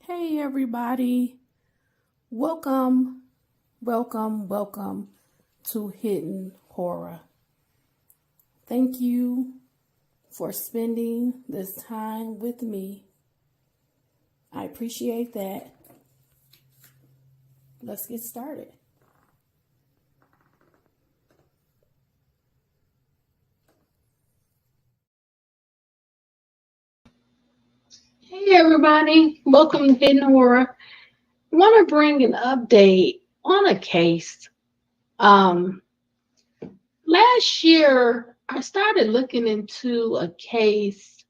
Hey everybody, welcome, welcome to Hidden Horror. Thank you for spending this time with me. I appreciate that. Let's get started. Hey everybody, welcome to Hidden Horror. I want to bring an update on a case. Um, Last year I started looking into a case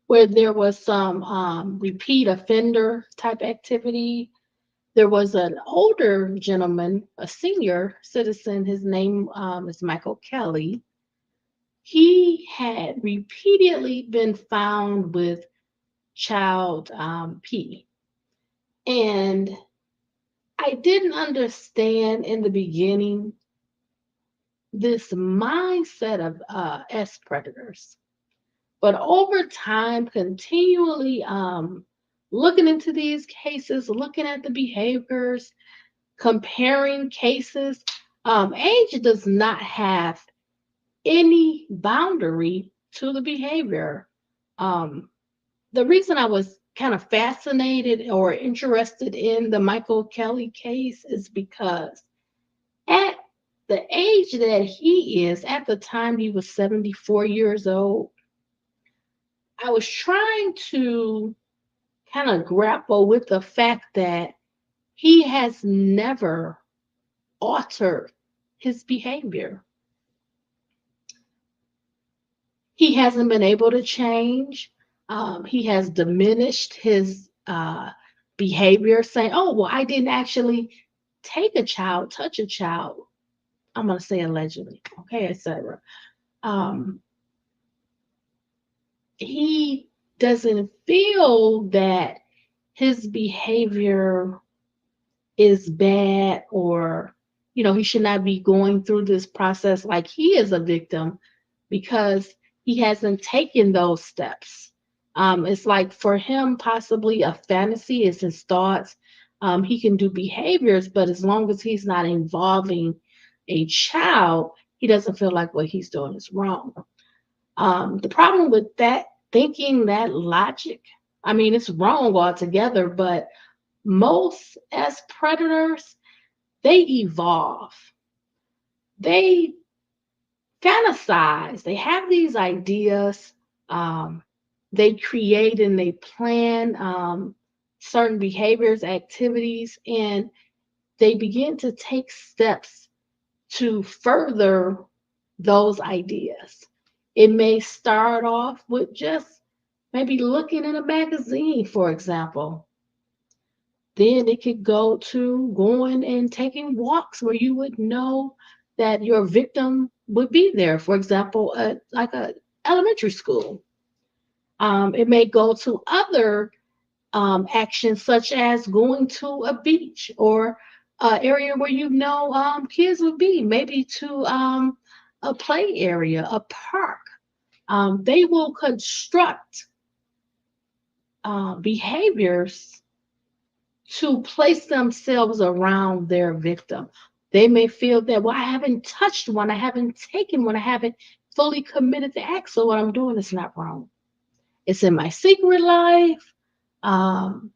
where there was some repeat offender type activity. There was an older gentleman, a senior citizen. His name is Michael Kelley. He had repeatedly been found with child P. And I didn't understand in the beginning this mindset of S predators, but over time, continually looking into these cases, looking at the behaviors, comparing cases, age does not have any boundary to the behavior. Um, the reason I was kind of fascinated or interested in the Michael Kelley case is because at the age that he is, at the time he was 74 years old, I was trying to kind of grapple with the fact that he has never altered his behavior. He hasn't been able to change. He has diminished his behavior, saying, "Oh, well, I didn't actually take a child, touch a child." I'm going to say allegedly, okay, etc. Um, he doesn't feel that his behavior is bad or he should not be going through this process like he is a victim because he hasn't taken those steps. It's like for him possibly a fantasy is his thoughts. He can do behaviors, but as long as he's not involving a child, he doesn't feel like what he's doing is wrong. The problem with that thinking, that logic, I mean, it's wrong altogether, but most as predators, they evolve. They fantasize. They have these ideas. Um, they create and they plan certain behaviors, activities, and they begin to take steps to further those ideas. It may start off with just maybe looking in a magazine, for example. Then it could go to going and taking walks where you would know that your victim would be there. For example, like a elementary school. It may go to other actions such as going to a beach or an area where kids would be, maybe to a play area, a park. They will construct behaviors to place themselves around their victim. They may feel that, well, I haven't touched one, I haven't taken one, I haven't fully committed the act, so what I'm doing is not wrong. It's in my secret life. Um,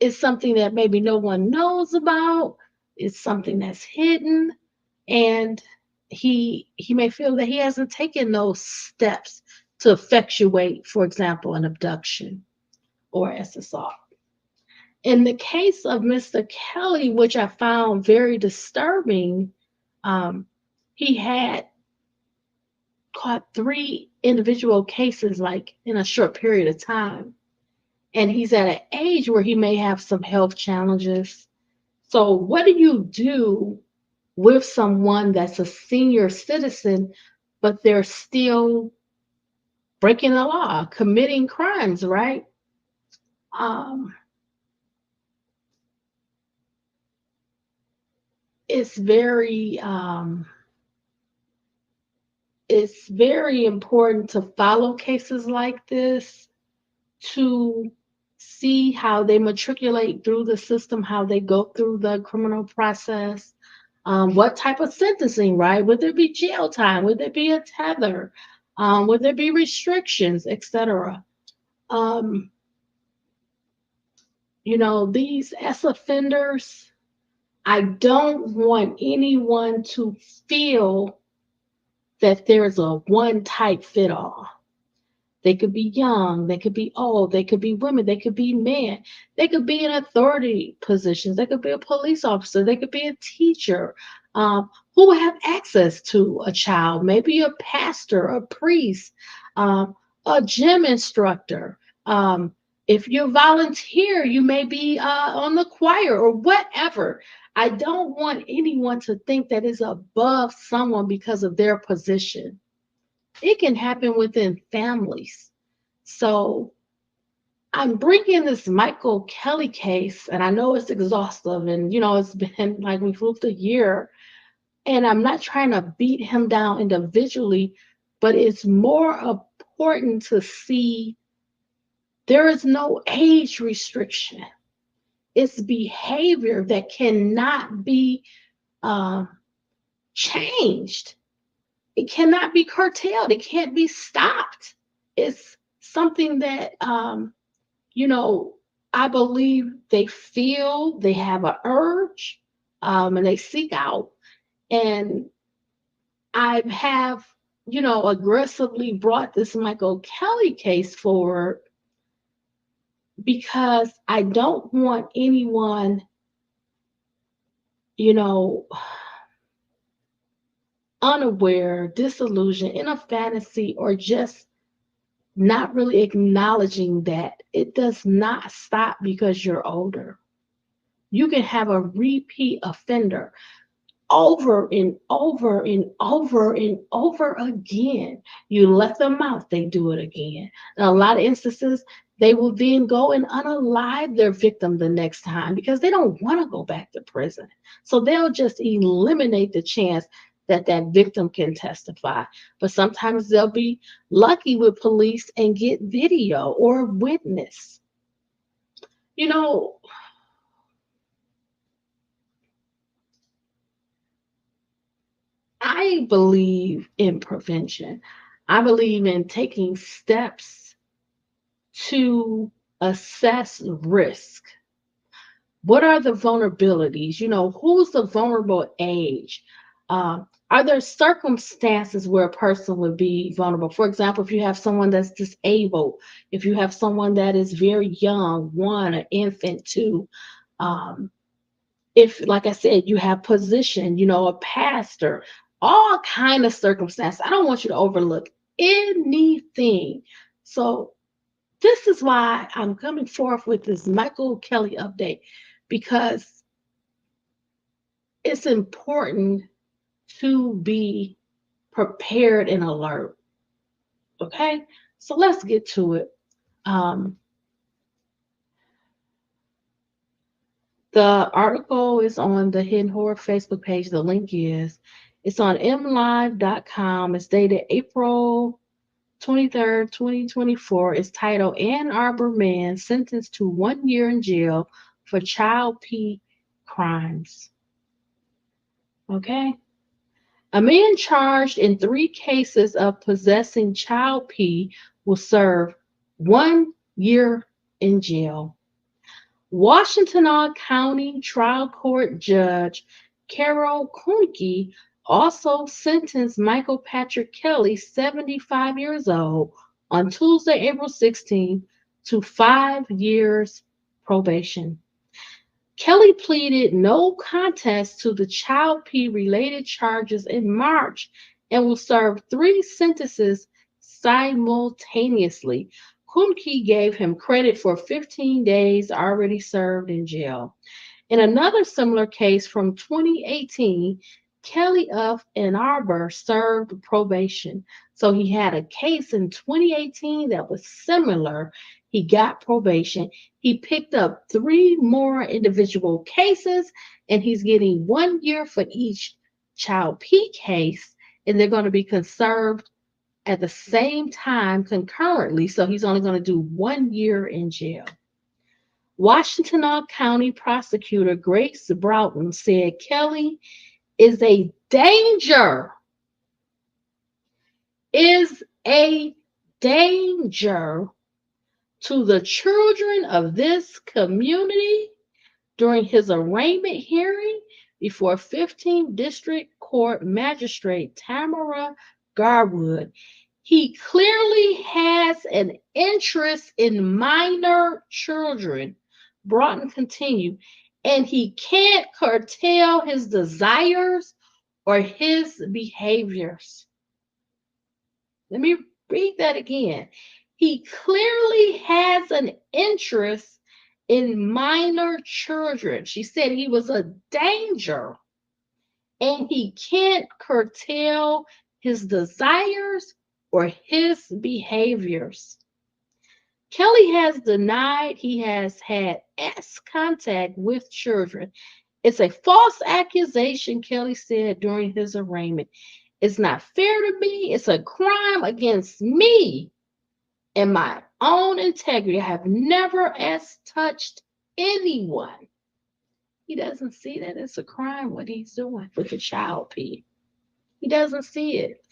it's something that maybe no one knows about. It's something that's hidden, and he may feel that he hasn't taken those steps to effectuate, for example, an abduction or assault. In the case of Mr. Kelley, which I found very disturbing, um, he had caught three individual cases like in a short period of time. And he's at an age where he may have some health challenges. So, what do you do with someone that's a senior citizen, but they're still breaking the law, committing crimes, right? Um, it's very it's very important to follow cases like this to see how they matriculate through the system, how they go through the criminal process, what type of sentencing, right? Would there be jail time? Would there be a tether? Would there be restrictions, etc.? Um, these as offenders, I don't want anyone to feel that there's a one type fit all. They could be young, they could be old, they could be women, they could be men, they could be in authority positions, they could be a police officer, they could be a teacher, who have access to a child, maybe a pastor, a priest, um, a gym instructor. If you volunteer, you may be on the choir or whatever. I don't want anyone to think that is above someone because of their position. It can happen within families. So I'm bringing this Michael Kelley case, and I know it's exhaustive, and it's been like we've moved a year, and I'm not trying to beat him down individually, but it's more important to see there is no age restriction. It's behavior that cannot be uh, changed. It cannot be curtailed. It can't be stopped. It's something that you know, I believe they feel they have an urge, and they seek out. And I have, aggressively brought this Michael Kelley case forward because I don't want anyone, you know, unaware, disillusioned, in a fantasy, or just not really acknowledging that it does not stop because you're older. You can have a repeat offender over and over and over and over again. You let them out, they do it again. In a lot of instances, they will then go and unalive their victim the next time because they don't want to go back to prison. So they'll just eliminate the chance that that victim can testify. But sometimes they'll be lucky with police and get video or witness. You know, I believe in prevention. I believe in taking steps to assess risk. What are the vulnerabilities? Who's the vulnerable age? Are there circumstances where a person would be vulnerable? For example, if you have someone that's disabled, if you have someone that is very young, one, an infant, two, um, if, like I said, you have position, a pastor, all kind of circumstances. I don't want you to overlook anything. So this is why I'm coming forth with this Michael Kelley update, because it's important to be prepared and alert. Okay, so let's get to it. Um, the article is on the Hidden Horror Facebook page. The link is, it's on mlive.com. It's dated April 23rd, 2024. It's titled Ann Arbor Man Sentenced to 1 year in Jail for Child P Crimes. Okay. A man charged in 3 cases of possessing child P will serve 1 year in jail. Washtenaw County Trial Court Judge Carol Kuhnke also sentenced Michael Patrick Kelley, 75 years old, on Tuesday, April 16th, to 5 years probation. Kelley pleaded no contest to the child P related charges in March and will serve 3 sentences simultaneously. Kuhnke gave him credit for 15 days already served in jail. In another similar case from 2018, Kelley of Ann Arbor served probation. So he had a case in 2018 that was similar. He got probation. He picked up 3 more individual cases, and he's getting 1 year for each child P case, and they're going to be conserved at the same time concurrently. So he's only going to do 1 year in jail. Washington County prosecutor Grace Broughton said Kelley is a danger, is a danger to the children of this community during his arraignment hearing before 15th District Court Magistrate Tamara Garwood. He clearly has an interest in minor children, Broughton continued, and he can't curtail his desires or his behaviors. Let me read that again. He clearly has an interest in minor children. She said he was a danger and he can't curtail his desires or his behaviors. Kelley has denied he has had contact with children. It's a false accusation, Kelley said during his arraignment. It's not fair to me. It's a crime against me and my own integrity. I have never touched anyone. He doesn't see that it's a crime what he's doing with the child P. He doesn't see it.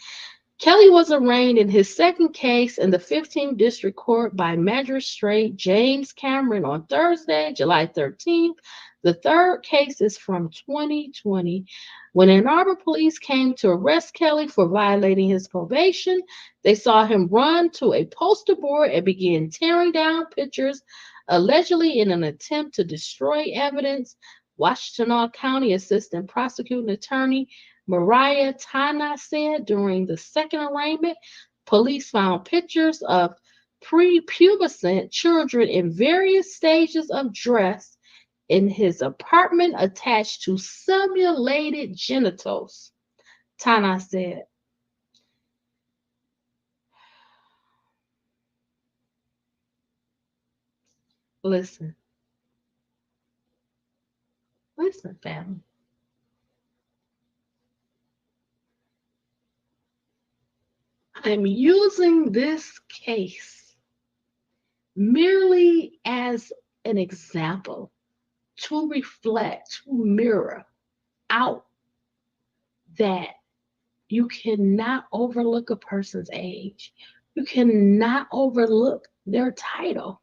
Kelley was arraigned in his second case in the 15th District Court by Magistrate James Cameron on Thursday, July 13th. The third case is from 2020. When Ann Arbor police came to arrest Kelley for violating his probation, they saw him run to a poster board and begin tearing down pictures, allegedly in an attempt to destroy evidence. Washington County Assistant Prosecuting Attorney Mariah Tana said during the second arraignment, police found pictures of prepubescent children in various stages of dress in his apartment attached to simulated genitals. Tana said, listen, family. I'm using this case merely as an example to reflect, to mirror out that you cannot overlook a person's age. You cannot overlook their title.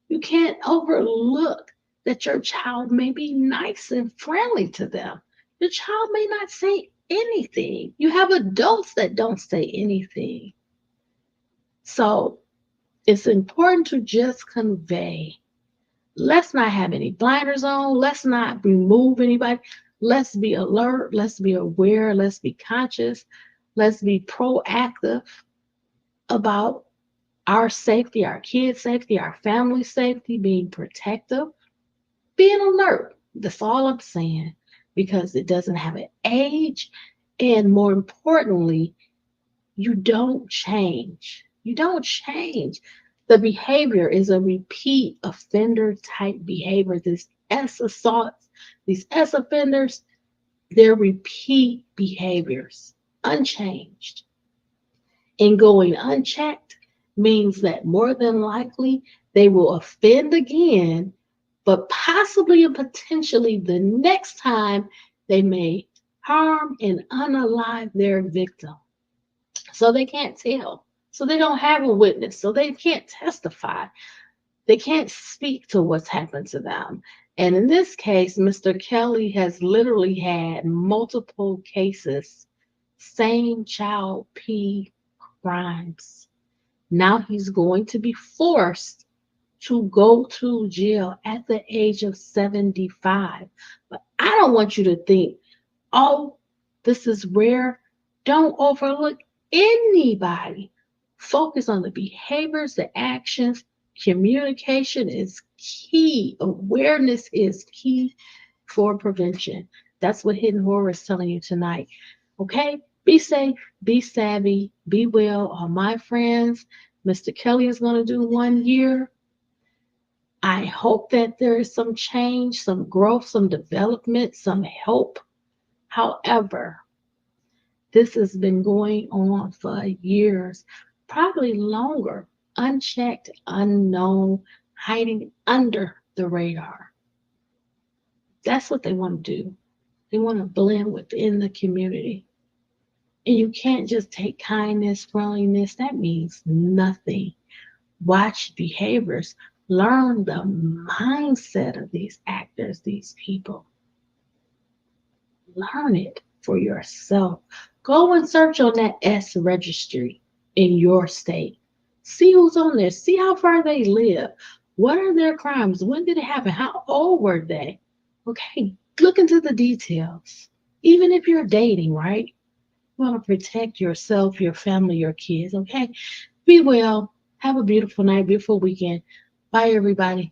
You can't overlook that your child may be nice and friendly to them. Your child may not say anything. You have adults that don't say anything. So it's important to just convey. Let's not have any blinders on. Let's not remove anybody. Let's be alert. Let's be aware. Let's be conscious. Let's be proactive about our safety, our kids' safety, our family safety, being protective, being alert. That's all I'm saying, because it doesn't have an age. And more importantly, you don't change. You don't change. The behavior is a repeat offender type behavior. This S assaults, these S offenders, they're repeat behaviors, unchanged. And going unchecked means that more than likely they will offend again, but possibly and potentially the next time they may harm and unalive their victim. So they can't tell. So they don't have a witness. So they can't testify. They can't speak to what's happened to them. And in this case, Mr. Kelley has literally had multiple cases, same child P crimes. Now he's going to be forced to go to jail at the age of 75. But I don't want you to think, oh, this is rare. Don't overlook anybody. Focus on the behaviors, the actions. Communication is key. Awareness is key for prevention. That's what Hidden Horror is telling you tonight. Okay? Be safe, be savvy, be well. All my friends, Mr. Kelley is going to do 1 year. I hope that there is some change, some growth, some development, some help. However, this has been going on for years, probably longer, unchecked, unknown, hiding under the radar. That's what they want to do. They want to blend within the community. And you can't just take kindness, friendliness. That means nothing. Watch behaviors. Learn the mindset of these actors, these people. Learn it for yourself. Go and search on that S registry in your state. See who's on there. See how far they live. What are their crimes? When did it happen? How old were they? Okay, look into the details. Even if you're dating, right? You want to protect yourself, your family, your kids, okay? Be well. Have a beautiful night, beautiful weekend. Bye, everybody.